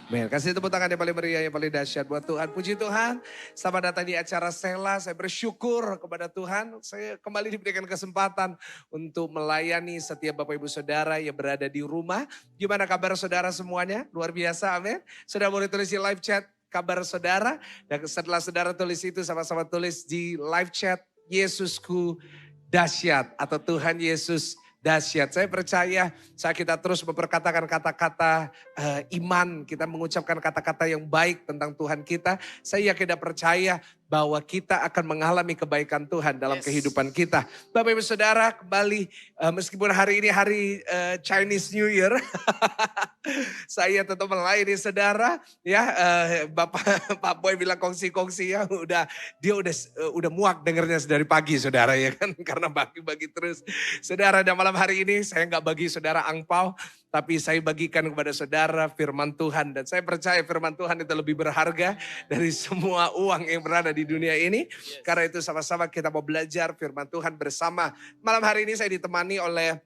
Men, kasih tepuk tangan yang paling meriah, yang paling dahsyat buat Tuhan. Puji Tuhan, selamat datang di acara Sela. Saya bersyukur kepada Tuhan. Saya kembali diberikan kesempatan untuk melayani setiap Bapak Ibu Saudara yang berada di rumah. Gimana kabar saudara semuanya? Luar biasa, amin. Saudara boleh tulis di live chat kabar saudara. Dan setelah saudara tulis itu, sama-sama tulis di live chat, Yesusku dahsyat atau Tuhan Yesus dahsyat. Saya percaya saat kita terus memperkatakan kata-kata iman, kita mengucapkan kata-kata yang baik tentang Tuhan kita, saya yakin dan percaya bahwa kita akan mengalami kebaikan Tuhan dalam kehidupan kita. Bapak Ibu Saudara, kembali meskipun hari ini hari Chinese New Year, saya tetap melayani saudara. Ya, Bapak Pak Boy bilang kongsi-kongsi ya, dia udah muak dengernya dari pagi saudara ya kan, karena bagi-bagi terus. Saudara, dan malam hari ini saya nggak bagi saudara angpau, tapi saya bagikan kepada saudara firman Tuhan. Dan saya percaya firman Tuhan itu lebih berharga dari semua uang yang berada di dunia ini. Karena itu sama-sama kita mau belajar firman Tuhan bersama. Malam hari ini saya ditemani oleh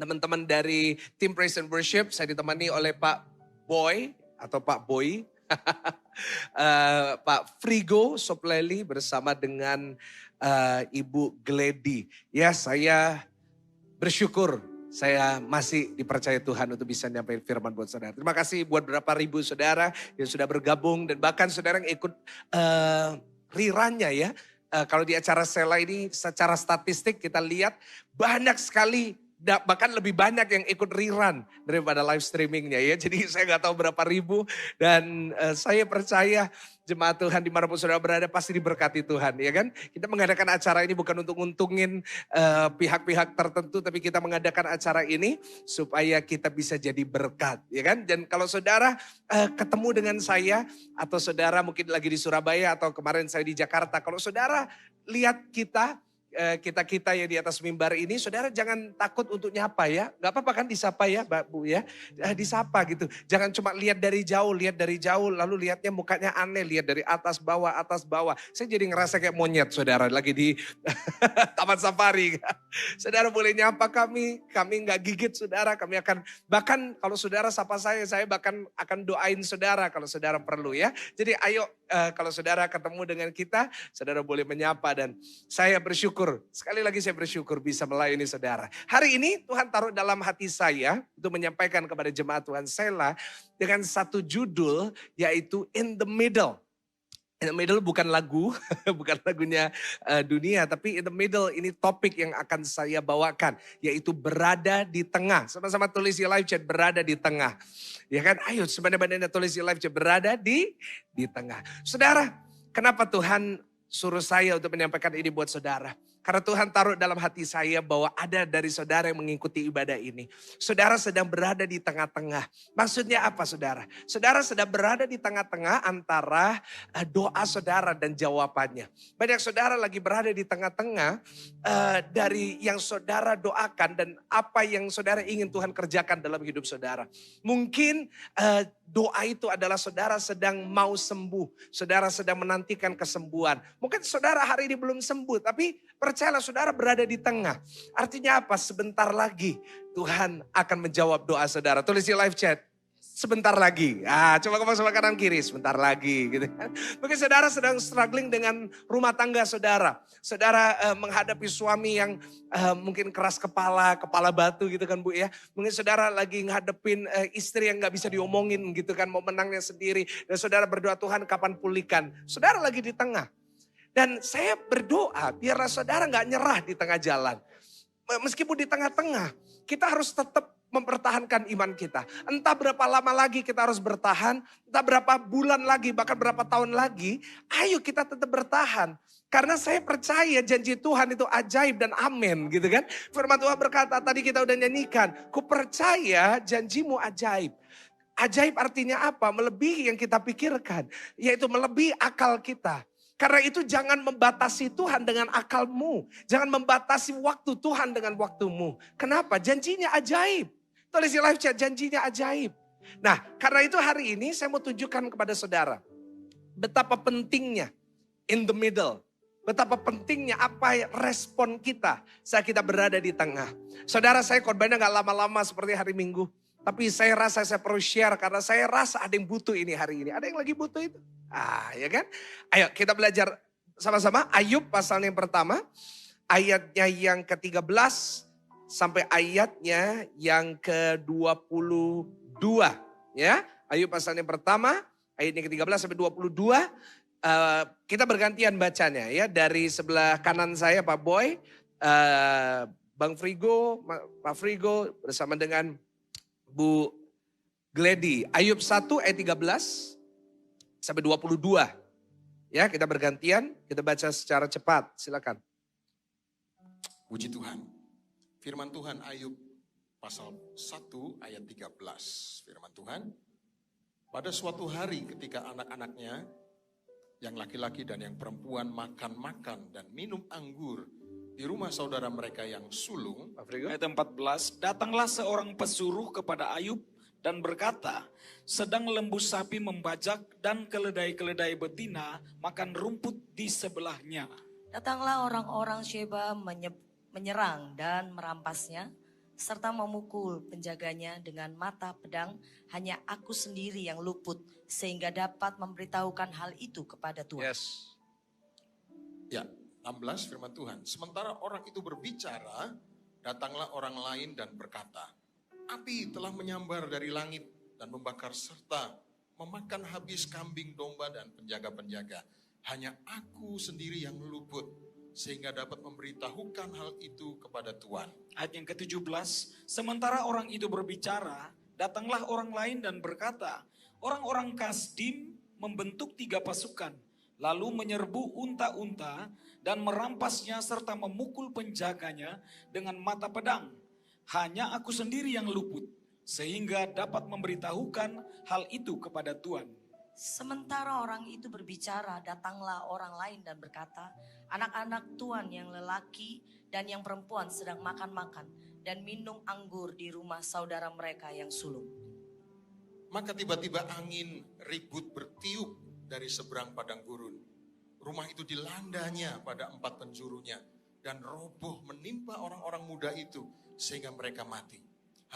teman-teman dari tim Praise and Worship. Saya ditemani oleh Pak Boy atau Pak Boy. Pak Frigo Sopleli bersama dengan Ibu Gledi. Ya, saya bersyukur saya masih dipercaya Tuhan untuk bisa nyampein firman buat saudara. Terima kasih buat beberapa ribu saudara yang sudah bergabung dan bahkan saudara yang ikut rerunnya ya. Kalau di acara Sela ini secara statistik kita lihat banyak sekali, bahkan lebih banyak yang ikut rerun daripada live streamingnya ya. Jadi saya nggak tahu berapa ribu dan saya percaya jemaat Tuhan dimanapun saudara berada pasti diberkati Tuhan ya kan. Kita mengadakan acara ini bukan untuk nguntungin pihak-pihak tertentu, tapi kita mengadakan acara ini supaya kita bisa jadi berkat ya kan. Dan kalau saudara ketemu dengan saya atau saudara mungkin lagi di Surabaya atau kemarin saya di Jakarta, kalau saudara lihat kita yang di atas mimbar ini, saudara jangan takut untuk nyapa ya. Gak apa-apa kan disapa ya Mbak Bu ya. Disapa gitu. Jangan cuma lihat dari jauh lalu lihatnya mukanya aneh. Lihat dari atas bawah. Saya jadi ngerasa kayak monyet saudara lagi di Taman Safari. Saudara boleh nyapa kami gak gigit saudara. Kami akan, bahkan kalau saudara sapa saya bahkan akan doain saudara kalau saudara perlu ya. Jadi ayo kalau saudara ketemu dengan kita, saudara boleh menyapa dan saya bersyukur. Sekali lagi saya bersyukur bisa melayani saudara. Hari ini Tuhan taruh dalam hati saya untuk menyampaikan kepada jemaat Tuhan Sela dengan satu judul yaitu In the Middle. In the Middle bukan lagu, bukan lagunya dunia, tapi In the Middle ini topik yang akan saya bawakan, yaitu berada di tengah. Sama-sama tulis di live chat, berada di tengah. Ya kan, ayo sebenarnya tulis di live chat, berada di tengah. Saudara, kenapa Tuhan suruh saya untuk menyampaikan ini buat saudara? Karena Tuhan taruh dalam hati saya bahwa ada dari saudara yang mengikuti ibadah ini. Saudara sedang berada di tengah-tengah. Maksudnya apa saudara? Saudara sedang berada di tengah-tengah antara doa saudara dan jawabannya. Banyak saudara lagi berada di tengah-tengah dari yang saudara doakan dan apa yang saudara ingin Tuhan kerjakan dalam hidup saudara. Mungkin doa itu adalah saudara sedang mau sembuh. Saudara sedang menantikan kesembuhan. Mungkin saudara hari ini belum sembuh, tapi percayalah saudara berada di tengah. Artinya apa? Sebentar lagi Tuhan akan menjawab doa saudara. Tulis di live chat. Sebentar lagi. Coba ngomong sama kanan kiri. Sebentar lagi gitu kan. Mungkin saudara sedang struggling dengan rumah tangga saudara. Saudara menghadapi suami yang mungkin keras kepala batu gitu kan Bu ya. Mungkin saudara lagi ngadepin istri yang gak bisa diomongin gitu kan. Mau menangnya sendiri. Dan saudara berdoa Tuhan kapan pulihkan. Saudara lagi di tengah. Dan saya berdoa biarlah saudara gak nyerah di tengah jalan. Meskipun di tengah-tengah, kita harus tetap mempertahankan iman kita. Entah berapa lama lagi kita harus bertahan, entah berapa bulan lagi, bahkan berapa tahun lagi, ayo kita tetap bertahan. Karena saya percaya janji Tuhan itu ajaib dan amin gitu kan. Firman Tuhan berkata, tadi kita udah nyanyikan, ku percaya janjimu ajaib. Ajaib artinya apa? Melebihi yang kita pikirkan, yaitu melebihi akal kita. Karena itu jangan membatasi Tuhan dengan akalmu. Jangan membatasi waktu Tuhan dengan waktumu. Kenapa? Janjinya ajaib. Tulis di live chat, janjinya ajaib. Nah, karena itu hari ini saya mau tunjukkan kepada saudara. Betapa pentingnya in the middle. Betapa pentingnya apa respon kita saat kita berada di tengah. Saudara, saya korbannya gak lama-lama seperti hari Minggu. Tapi saya rasa saya perlu share karena saya rasa ada yang butuh ini hari ini. Ada yang lagi butuh itu? Ya kan? Ayo kita belajar sama-sama. Ayub pasal yang pertama. Ayatnya yang ke-13 sampai ayatnya yang ke-22. Ya, Ayub pasal yang pertama. Ayatnya ke-13 sampai 22. Kita bergantian bacanya ya. Dari sebelah kanan saya Pak Boy. Bang Frigo, Pak Frigo bersama dengan Bu Gledi. Ayub 1 ayat 13 sampai 22. Ya, kita bergantian, kita baca secara cepat. Silakan. Puji Tuhan. Firman Tuhan Ayub pasal 1 ayat 13. Firman Tuhan. Pada suatu hari ketika anak-anaknya yang laki-laki dan yang perempuan makan-makan dan minum anggur di rumah saudara mereka yang sulung. Ayat 14, datanglah seorang pesuruh kepada Ayub dan berkata, sedang lembu sapi membajak dan keledai-keledai betina makan rumput di sebelahnya. Datanglah orang-orang Sheba menyerang dan merampasnya, serta memukul penjaganya dengan mata pedang. Hanya aku sendiri yang luput, sehingga dapat memberitahukan hal itu kepada Tuhan. Yes. Ya, 16 firman Tuhan. Sementara orang itu berbicara, datanglah orang lain dan berkata, api telah menyambar dari langit dan membakar serta memakan habis kambing domba dan penjaga-penjaga. Hanya aku sendiri yang luput, sehingga dapat memberitahukan hal itu kepada Tuhan. Ayat yang ke-17, sementara orang itu berbicara, datanglah orang lain dan berkata, orang-orang Kasdim membentuk 3 pasukan, lalu menyerbu unta-unta dan merampasnya serta memukul penjaganya dengan mata pedang. Hanya aku sendiri yang luput, sehingga dapat memberitahukan hal itu kepada Tuhan. Sementara orang itu berbicara, datanglah orang lain dan berkata, anak-anak Tuhan yang lelaki dan yang perempuan sedang makan-makan dan minum anggur di rumah saudara mereka yang sulung. Maka tiba-tiba angin ribut bertiup dari seberang padang gurun. Rumah itu dilandanya pada 4 penjurunya dan roboh menimpa orang-orang muda itu sehingga mereka mati.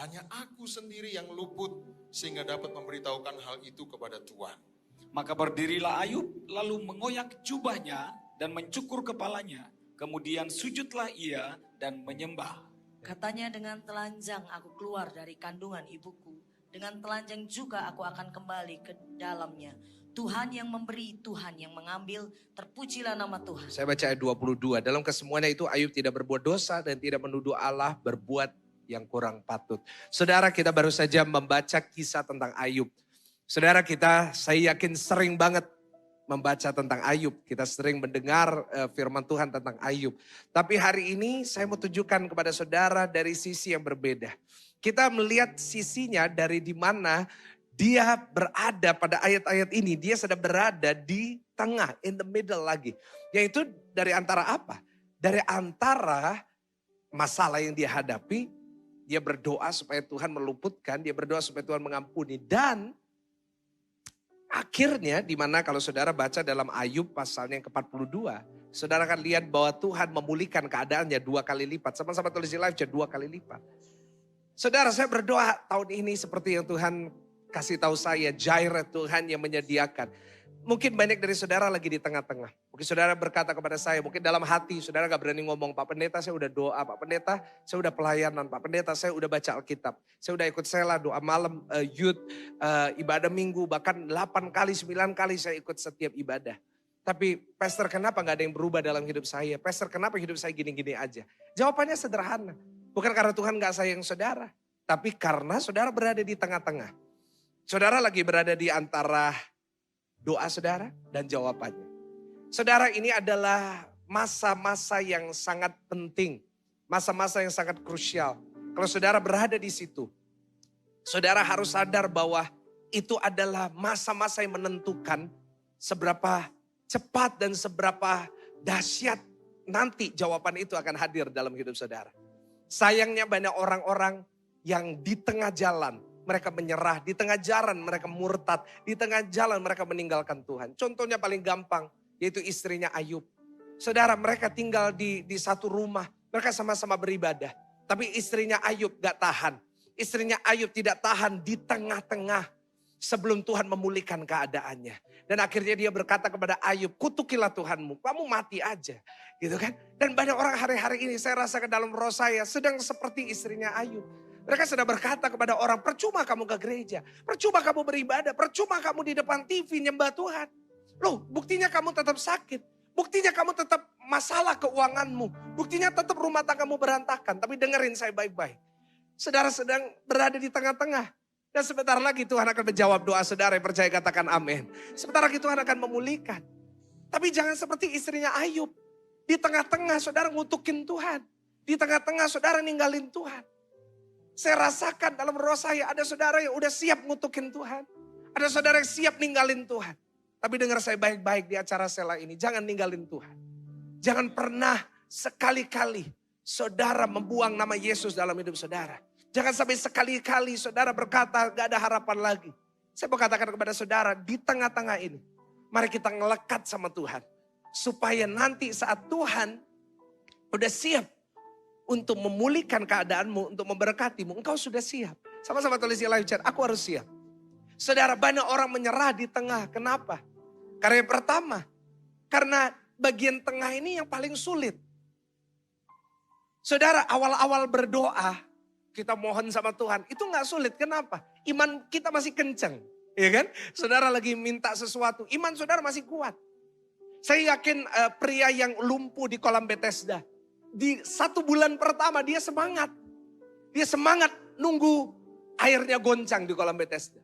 Hanya aku sendiri yang luput sehingga dapat memberitahukan hal itu kepada Tuhan. Maka berdirilah Ayub lalu mengoyak jubahnya dan mencukur kepalanya. Kemudian sujudlah ia dan menyembah. Katanya, dengan telanjang aku keluar dari kandungan ibuku. Dengan telanjang juga aku akan kembali ke dalamnya. Tuhan yang memberi, Tuhan yang mengambil, terpujilah nama Tuhan. Saya baca ayat 22. Dalam kesemuanya itu Ayub tidak berbuat dosa dan tidak menuduh Allah berbuat yang kurang patut. Saudara, kita baru saja membaca kisah tentang Ayub. Saudara, saya yakin sering banget membaca tentang Ayub. Kita sering mendengar firman Tuhan tentang Ayub. Tapi hari ini saya mau tunjukkan kepada saudara dari sisi yang berbeda. Kita melihat sisinya dari di mana dia berada pada ayat-ayat ini. Dia sedang berada di tengah, in the middle lagi. Yaitu dari antara apa? Dari antara masalah yang dia hadapi, dia berdoa supaya Tuhan meluputkan, dia berdoa supaya Tuhan mengampuni. Dan akhirnya di mana kalau saudara baca dalam Ayub pasalnya yang ke-42, saudara akan lihat bahwa Tuhan memulihkan keadaannya 2 kali lipat. Sama-sama tulis di live, 2 kali lipat. Saudara, saya berdoa tahun ini seperti yang Tuhan kasih tahu saya, Jireh, Tuhan yang menyediakan. Mungkin banyak dari saudara lagi di tengah-tengah. Mungkin saudara berkata kepada saya, mungkin dalam hati saudara gak berani ngomong, Pak Pendeta saya udah doa, Pak Pendeta saya udah pelayanan, Pak Pendeta saya udah baca Alkitab. Saya udah ikut sela, doa malam, youth, ibadah minggu, bahkan 8 kali, 9 kali saya ikut setiap ibadah. Tapi Pastor, kenapa gak ada yang berubah dalam hidup saya? Pastor, kenapa hidup saya gini-gini aja? Jawabannya sederhana. Bukan karena Tuhan gak sayang saudara, tapi karena saudara berada di tengah-tengah. Saudara lagi berada di antara doa saudara dan jawabannya. Saudara, ini adalah masa-masa yang sangat penting. Masa-masa yang sangat krusial. Kalau saudara berada di situ, saudara harus sadar bahwa itu adalah masa-masa yang menentukan seberapa cepat dan seberapa dahsyat nanti jawaban itu akan hadir dalam hidup saudara. Sayangnya banyak orang-orang yang di tengah jalan mereka menyerah, di tengah jalan mereka murtad, di tengah jalan mereka meninggalkan Tuhan. Contohnya paling gampang, yaitu istrinya Ayub. Saudara, mereka tinggal di satu rumah, mereka sama-sama beribadah. Tapi istrinya Ayub gak tahan. istrinya Ayub tidak tahan di tengah-tengah sebelum Tuhan memulihkan keadaannya. Dan akhirnya dia berkata kepada Ayub, kutukilah Tuhanmu, kamu mati aja. Gitu kan. Dan banyak orang hari-hari ini saya rasa ke dalam roh saya sedang seperti istrinya Ayub. Mereka sudah berkata kepada orang, percuma kamu ke gereja, percuma kamu beribadah, percuma kamu di depan TV nyembah Tuhan. Loh, buktinya kamu tetap sakit. Buktinya kamu tetap masalah keuanganmu. Buktinya tetap rumah tanggamu berantakan. Tapi dengerin saya baik-baik. Saudara sedang berada di tengah-tengah. Dan sebentar lagi Tuhan akan menjawab doa saudara yang percaya katakan amin. Sebentar lagi Tuhan akan memulihkan. Tapi jangan seperti istrinya Ayub. Di tengah-tengah saudara ngutukin Tuhan. Di tengah-tengah saudara ninggalin Tuhan. Saya rasakan dalam roh saya ada saudara yang udah siap ngutukin Tuhan. Ada saudara yang siap ninggalin Tuhan. Tapi dengar saya baik-baik di acara Sela ini. Jangan ninggalin Tuhan. Jangan pernah sekali-kali saudara membuang nama Yesus dalam hidup saudara. Jangan sampai sekali-kali saudara berkata gak ada harapan lagi. Saya mau katakan kepada saudara di tengah-tengah ini. Mari kita ngelekat sama Tuhan. Supaya nanti saat Tuhan udah siap untuk memulihkan keadaanmu, untuk memberkatimu. Engkau sudah siap. Sama-sama tulis di live chat, aku harus siap. Saudara, banyak orang menyerah di tengah. Kenapa? Karena yang pertama, karena bagian tengah ini yang paling sulit. Saudara, awal-awal berdoa, kita mohon sama Tuhan, itu gak sulit. Kenapa? Iman kita masih kenceng. Ya kan? Saudara lagi minta sesuatu, iman saudara masih kuat. Saya yakin pria yang lumpuh di kolam Bethesda, di 1 bulan pertama dia semangat. Dia semangat nunggu airnya goncang di kolam Bethesda.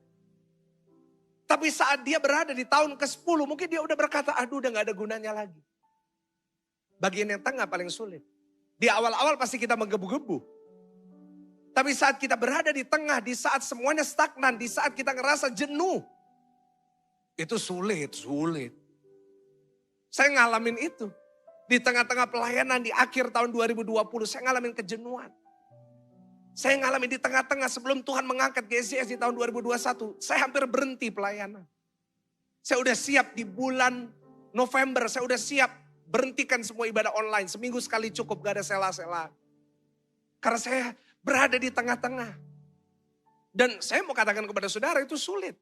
Tapi saat dia berada di tahun ke-10, mungkin dia udah berkata, aduh udah gak ada gunanya lagi. Bagian yang tengah paling sulit. Di awal-awal pasti kita menggebu-gebu. Tapi saat kita berada di tengah, di saat semuanya stagnan, di saat kita ngerasa jenuh. Itu sulit. Saya ngalamin itu. Di tengah-tengah pelayanan di akhir tahun 2020, saya ngalamin kejenuhan. Saya ngalamin di tengah-tengah sebelum Tuhan mengangkat GSJS di tahun 2021. Saya hampir berhenti pelayanan. Saya udah siap di bulan November. Saya udah siap berhentikan semua ibadah online. Seminggu sekali cukup, gak ada sela-sela. Karena saya berada di tengah-tengah. Dan saya mau katakan kepada saudara itu sulit.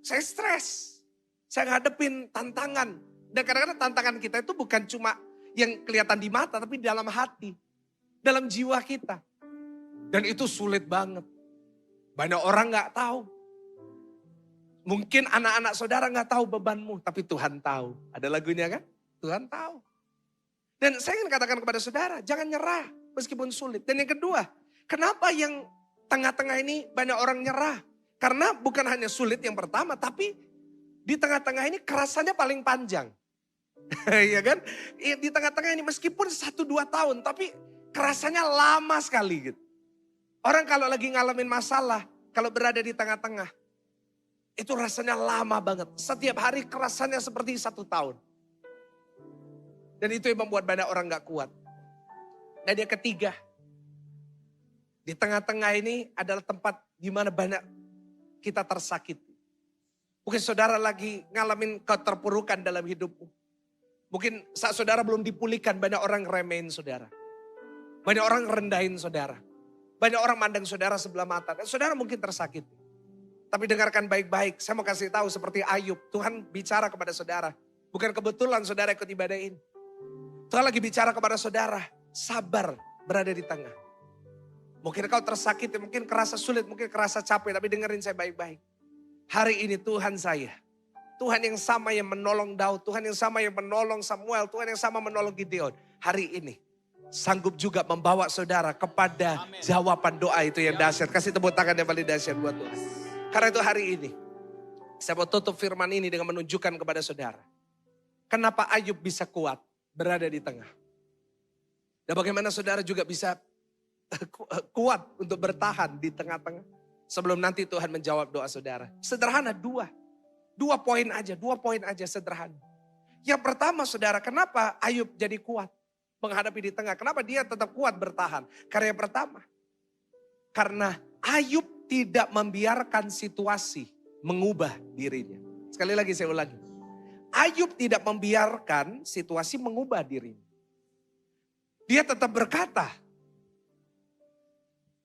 Saya stres. Saya ngadepin tantangan. Dan kadang-kadang tantangan kita itu bukan cuma yang kelihatan di mata, tapi di dalam hati. Dalam jiwa kita. Dan itu sulit banget. Banyak orang gak tahu. Mungkin anak-anak saudara gak tahu bebanmu, tapi Tuhan tahu. Ada lagunya kan? Tuhan tahu. Dan saya ingin katakan kepada saudara, jangan nyerah meskipun sulit. Dan yang kedua, kenapa yang tengah-tengah ini banyak orang nyerah? Karena bukan hanya sulit yang pertama, tapi di tengah-tengah ini kerasannya paling panjang. Iya kan? Di tengah-tengah ini meskipun 1-2 tahun, tapi kerasanya lama sekali gitu. Orang kalau lagi ngalamin masalah, kalau berada di tengah-tengah, itu rasanya lama banget. Setiap hari kerasannya seperti 1 tahun. Dan itu yang membuat banyak orang gak kuat. Dan yang ketiga, di tengah-tengah ini adalah tempat di mana banyak kita tersakiti. Mungkin saudara lagi ngalamin keterpurukan dalam hidupmu. Mungkin saat saudara belum dipulihkan, banyak orang remehin saudara. Banyak orang rendahin saudara. Banyak orang mandang saudara sebelah mata. Dan saudara mungkin tersakiti. Tapi dengarkan baik-baik. Saya mau kasih tahu seperti Ayub. Tuhan bicara kepada saudara. Bukan kebetulan saudara ikut ibadah ini. Tuhan lagi bicara kepada saudara. Sabar berada di tengah. Mungkin kau tersakiti, mungkin kerasa sulit, mungkin kerasa capek. Tapi dengerin saya baik-baik. Hari ini Tuhan saya. Tuhan yang sama yang menolong Daud. Tuhan yang sama yang menolong Samuel. Tuhan yang sama menolong Gideon. Hari ini. Sanggup juga membawa saudara kepada jawaban doa itu yang dahsyat. Kasih tepuk tangan yang paling dahsyat buat Tuhan. Karena itu hari ini. Saya mau tutup firman ini dengan menunjukkan kepada saudara. Kenapa Ayub bisa kuat berada di tengah. Dan bagaimana saudara juga bisa kuat untuk bertahan di tengah-tengah. Sebelum nanti Tuhan menjawab doa saudara. Sederhana 2 poin aja sederhana. Yang pertama saudara, kenapa Ayub jadi kuat menghadapi di tengah? Kenapa dia tetap kuat bertahan? Karena yang pertama, karena Ayub tidak membiarkan situasi mengubah dirinya. Sekali lagi saya ulangi. Ayub tidak membiarkan situasi mengubah dirinya. Dia tetap berkata,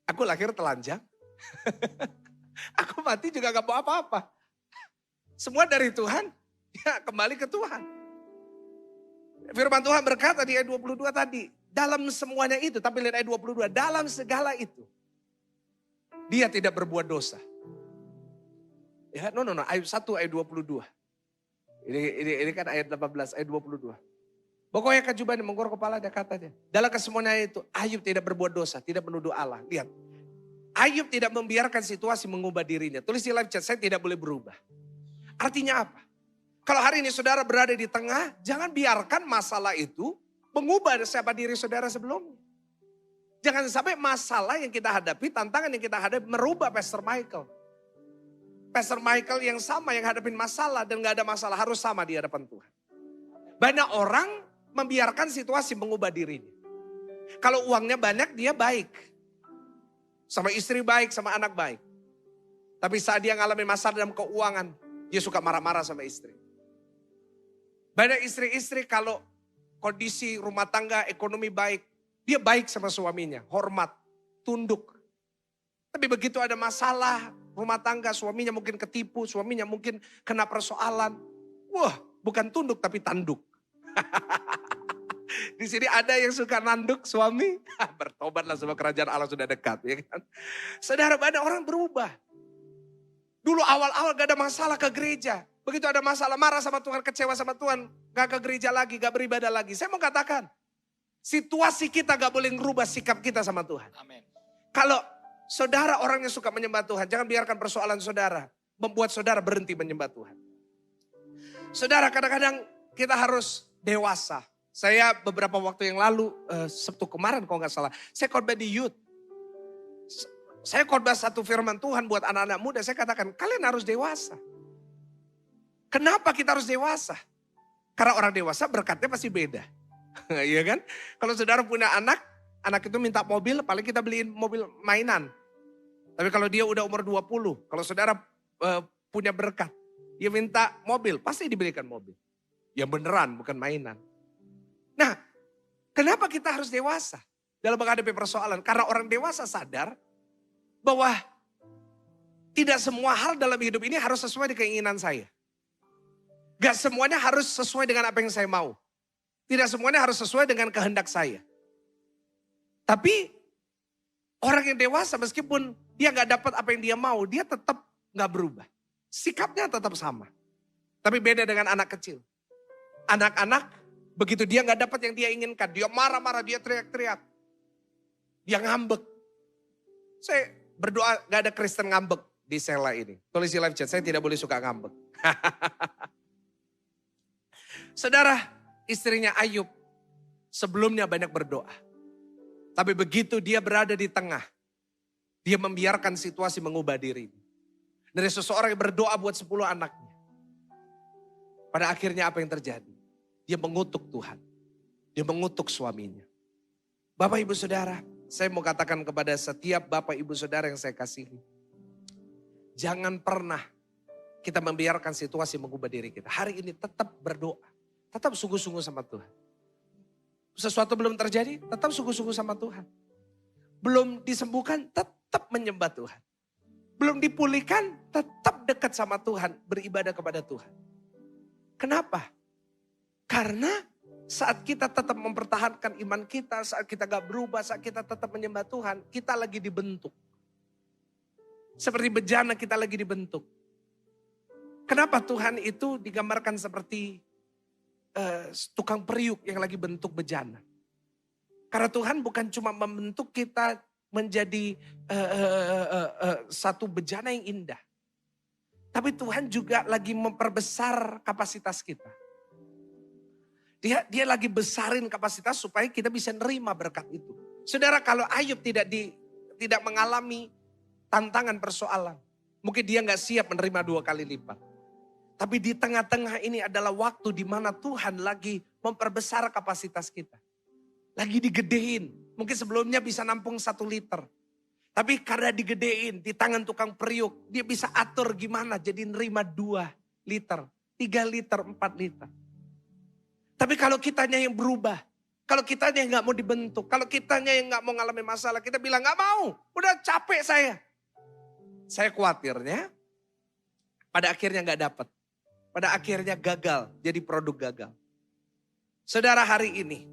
Aku lahir telanjang. Aku mati juga gak mau apa-apa. Semua dari Tuhan, ya kembali ke Tuhan. Firman Tuhan berkata di ayat 22 tadi, dalam semuanya itu, tapi lihat ayat 22, dalam segala itu, dia tidak berbuat dosa. Ya, ayat 1 ayat 22. Ini kan ayat 18, ayat 22. Pokoknya kejuban menggorok kepala dia katanya. Dalam kesemuanya itu, Ayub tidak berbuat dosa, tidak menuduh Allah. Lihat, Ayub tidak membiarkan situasi mengubah dirinya. Tulis di live chat, saya tidak boleh berubah. Artinya apa? Kalau hari ini saudara berada di tengah, jangan biarkan masalah itu mengubah siapa diri saudara sebelumnya. Jangan sampai masalah yang kita hadapi, tantangan yang kita hadapi merubah Pastor Michael. Pastor Michael yang sama yang hadapin masalah dan gak ada masalah harus sama di hadapan Tuhan. Banyak orang membiarkan situasi mengubah dirinya. Kalau uangnya banyak dia baik. Sama istri baik, sama anak baik. Tapi saat dia ngalamin masalah dalam keuangan, dia suka marah-marah sama istri. Banyak istri-istri kalau kondisi rumah tangga, ekonomi baik, dia baik sama suaminya, hormat, tunduk. Tapi begitu ada masalah rumah tangga, suaminya mungkin ketipu, suaminya mungkin kena persoalan. Wah, bukan tunduk tapi tanduk. Di sini ada yang suka nanduk suami, bertobatlah sama kerajaan Allah sudah dekat. Ya kan? Saudara, banyak orang berubah. Dulu awal-awal gak ada masalah ke gereja. Begitu ada masalah, marah sama Tuhan, kecewa sama Tuhan, gak ke gereja lagi, gak beribadah lagi. Saya mau katakan, situasi kita gak boleh ngerubah sikap kita sama Tuhan. Amin. Kalau saudara orang yang suka menyembah Tuhan, jangan biarkan persoalan saudara membuat saudara berhenti menyembah Tuhan. Saudara, kadang-kadang kita harus dewasa. Saya beberapa waktu yang lalu, Sabtu kemarin kalau gak salah, saya khotbah di youth. Saya khotbah satu firman Tuhan buat anak-anak muda, saya katakan kalian harus dewasa. Kenapa kita harus dewasa? Karena orang dewasa berkatnya pasti beda. Iya kan? Kalau saudara punya anak itu minta mobil, paling kita beliin mobil mainan. Tapi kalau dia udah umur 20, kalau saudara punya berkat, dia minta mobil, pasti dibelikan mobil. Yang beneran, bukan mainan. Nah, kenapa kita harus dewasa dalam menghadapi persoalan? Karena orang dewasa sadar bahwa tidak semua hal dalam hidup ini harus sesuai dengan keinginan saya. Gak semuanya harus sesuai dengan apa yang saya mau. Tidak semuanya harus sesuai dengan kehendak saya. Tapi orang yang dewasa meskipun dia gak dapat apa yang dia mau, dia tetap gak berubah. Sikapnya tetap sama. Tapi beda dengan anak kecil. Anak-anak begitu dia gak dapat yang dia inginkan, dia marah-marah, dia teriak-teriak. Dia ngambek. Saya berdoa gak ada Kristen ngambek di sela ini. Tulis di live chat, saya tidak boleh suka ngambek. Saudara, istrinya Ayub sebelumnya banyak berdoa. Tapi begitu dia berada di tengah, dia membiarkan situasi mengubah diri. Dari seseorang yang berdoa buat 10 anaknya. Pada akhirnya apa yang terjadi? Dia mengutuk Tuhan. Dia mengutuk suaminya. Bapak ibu saudara, saya mau katakan kepada setiap bapak ibu saudara yang saya kasihi. Jangan pernah kita membiarkan situasi mengubah diri kita. Hari ini tetap berdoa. Tetap sungguh-sungguh sama Tuhan. Sesuatu belum terjadi, tetap sungguh-sungguh sama Tuhan. Belum disembuhkan, tetap menyembah Tuhan. Belum dipulihkan, tetap dekat sama Tuhan, beribadah kepada Tuhan. Kenapa? Karena saat kita tetap mempertahankan iman kita, saat kita gak berubah, saat kita tetap menyembah Tuhan, kita lagi dibentuk. Seperti bejana kita lagi dibentuk. Kenapa Tuhan itu digambarkan seperti tukang periuk yang lagi bentuk bejana. Karena Tuhan bukan cuma membentuk kita menjadi satu bejana yang indah. Tapi Tuhan juga lagi memperbesar kapasitas kita. Dia lagi besarin kapasitas supaya kita bisa nerima berkat itu. Saudara, kalau Ayub tidak mengalami tantangan persoalan, mungkin dia gak siap menerima 2 kali lipat. Tapi di tengah-tengah ini adalah waktu di mana Tuhan lagi memperbesar kapasitas kita. Lagi digedein. Mungkin sebelumnya bisa nampung 1 liter. Tapi karena digedein di tangan tukang periuk, dia bisa atur gimana jadi nerima 2 liter, 3 liter, 4 liter. Tapi kalau kitanya yang berubah, Kalau kitanya yang gak mau dibentuk, kalau kitanya yang gak mau ngalamin masalah, kita bilang gak mau, udah capek saya. Saya khawatirnya pada akhirnya gak dapat. Pada akhirnya gagal, jadi produk gagal. Saudara, hari ini,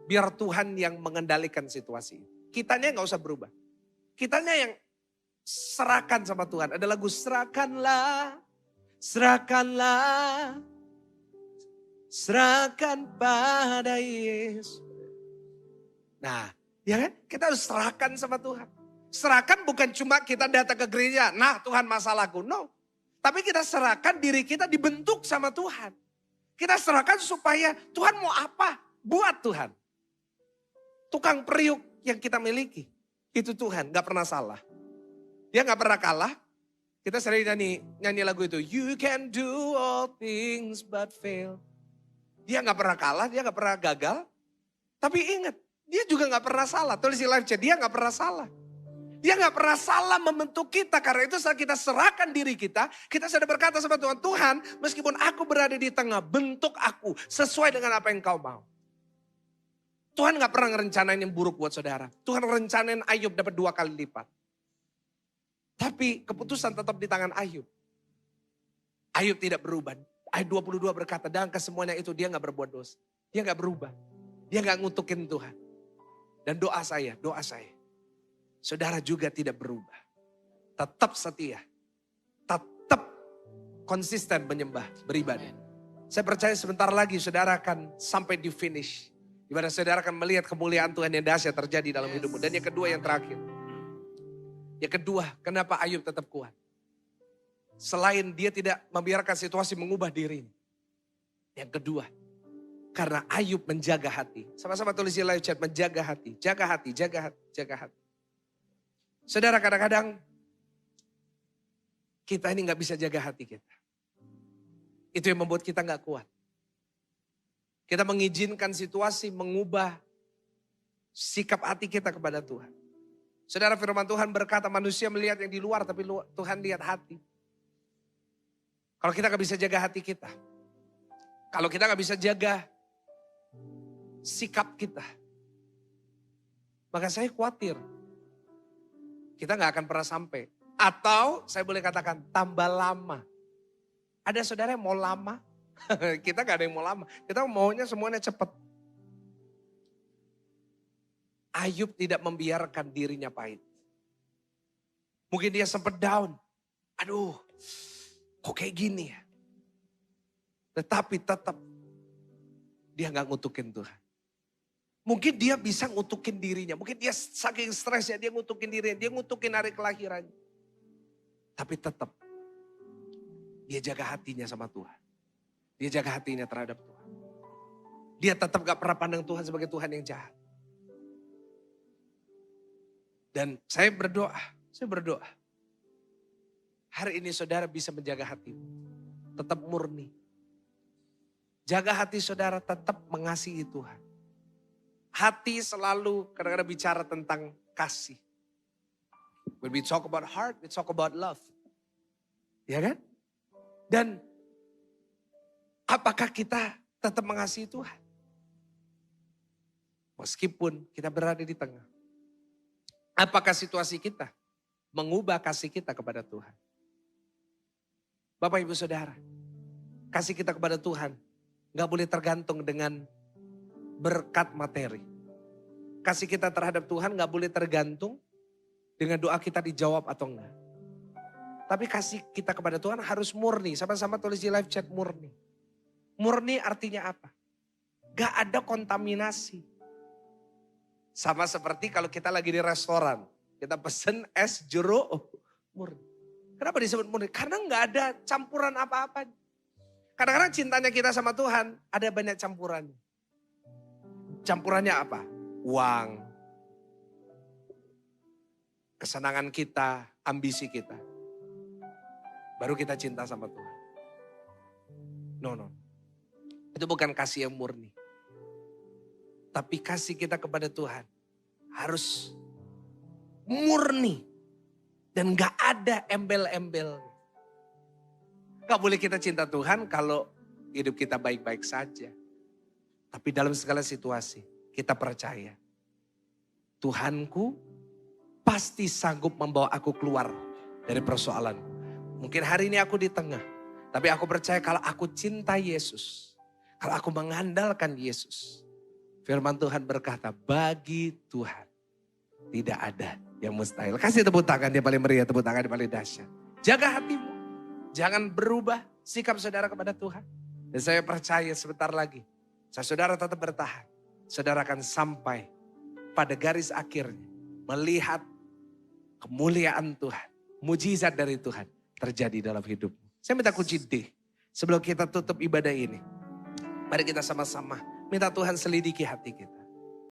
biar Tuhan yang mengendalikan situasi. Kitanya gak usah berubah. Kitanya yang serahkan sama Tuhan. Ada lagu serahkanlah, serahkanlah, serahkan pada Yesus. Nah, ya kan? Kita harus serahkan sama Tuhan. Serahkan bukan cuma kita datang ke gereja, nah Tuhan masalahku. No. Tapi kita serahkan diri kita dibentuk sama Tuhan. Kita serahkan supaya Tuhan mau apa? Buat Tuhan. Tukang periuk yang kita miliki, itu Tuhan gak pernah salah. Dia gak pernah kalah. Kita sering nyanyi lagu itu. You can do all things but fail. Dia gak pernah kalah, dia gak pernah gagal. Tapi ingat, dia juga gak pernah salah. Tulis di live chat, dia gak pernah salah. Dia gak pernah salah membentuk kita. Karena itu saat kita serahkan diri kita sudah berkata sama Tuhan, Tuhan meskipun aku berada di tengah, bentuk aku sesuai dengan apa yang kau mau. Tuhan gak pernah ngerencanain yang buruk buat saudara. Tuhan rencanain Ayub dapat 2 kali lipat. Tapi keputusan tetap di tangan Ayub. Ayub tidak berubah. Ayat 22 berkata, dan kesemuanya itu dia gak berbuat dosa. Dia gak berubah. Dia gak ngutukin Tuhan. Dan doa saya. Saudara juga tidak berubah. Tetap setia. Tetap konsisten menyembah, beribadah. Saya percaya sebentar lagi saudara akan sampai di finish. Di mana saudara akan melihat kemuliaan Tuhan yang dahsyat terjadi dalam hidupmu. Dan yang kedua, yang terakhir. Yang kedua, kenapa Ayub tetap kuat? Selain dia tidak membiarkan situasi mengubah dirinya. Yang kedua, karena Ayub menjaga hati. Sama-sama tulis di live chat, menjaga hati. Jaga hati, jaga hati, jaga hati. Saudara, kadang-kadang kita ini gak bisa jaga hati kita. Itu yang membuat kita gak kuat. Kita mengizinkan situasi mengubah sikap hati kita kepada Tuhan. Saudara, firman Tuhan berkata manusia melihat yang di luar, tapi Tuhan lihat hati. Kalau kita gak bisa jaga hati kita. Kalau kita gak bisa jaga sikap kita. Maka saya khawatir. Kita gak akan pernah sampai. Atau saya boleh katakan tambah lama. Ada saudara yang mau lama. Kita gak ada yang mau lama. Kita maunya semuanya cepat. Ayub tidak membiarkan dirinya pahit. Mungkin dia sempat down. Aduh, kok kayak gini ya. Tetapi tetap dia gak ngutukin Tuhan. Mungkin dia bisa ngutukin dirinya. Mungkin dia saking stresnya dia ngutukin dirinya. Dia ngutukin hari kelahirannya. Tapi tetap dia jaga hatinya sama Tuhan. Dia jaga hatinya terhadap Tuhan. Dia tetap gak pernah pandang Tuhan sebagai Tuhan yang jahat. Dan saya berdoa. Hari ini saudara bisa menjaga hati. Tetap murni. Jaga hati saudara tetap mengasihi Tuhan. Hati selalu kadang-kadang bicara tentang kasih. When we talk about heart, we talk about love. Ya kan? Dan apakah kita tetap mengasihi Tuhan? Meskipun kita berada di tengah. Apakah situasi kita mengubah kasih kita kepada Tuhan? Bapak Ibu Saudara, kasih kita kepada Tuhan gak boleh tergantung dengan berkat materi. Kasih kita terhadap Tuhan gak boleh tergantung dengan doa kita dijawab atau enggak. Tapi kasih kita kepada Tuhan harus murni. Sama-sama tulis di live chat murni. Murni artinya apa? Gak ada kontaminasi. Sama seperti kalau kita lagi di restoran. Kita pesen es jeruk murni. Kenapa disebut murni? Karena gak ada campuran apa-apa. Kadang-kadang cintanya kita sama Tuhan ada banyak campurannya. Campurannya apa? Uang, kesenangan kita, ambisi kita. Baru kita cinta sama Tuhan. No. Itu bukan kasih yang murni. Tapi kasih kita kepada Tuhan harus murni. Dan gak ada embel-embel. Gak boleh kita cinta Tuhan kalau hidup kita baik-baik saja. Tapi dalam segala situasi kita percaya Tuhanku pasti sanggup membawa aku keluar dari persoalan. Mungkin hari ini aku di tengah. Tapi aku percaya kalau aku cinta Yesus. Kalau aku mengandalkan Yesus. Firman Tuhan berkata, bagi Tuhan tidak ada yang mustahil. Kasih tepuk tangan dia paling meriah, tepuk tangan dia paling dahsyat. Jaga hatimu. Jangan berubah sikap saudara kepada Tuhan. Dan saya percaya sebentar lagi. Saudara tetap bertahan. Saudara akan sampai pada garis akhirnya. Melihat kemuliaan Tuhan. Mujizat dari Tuhan terjadi dalam hidupmu. Saya minta kunci D. Sebelum kita tutup ibadah ini. Mari kita sama-sama minta Tuhan selidiki hati kita.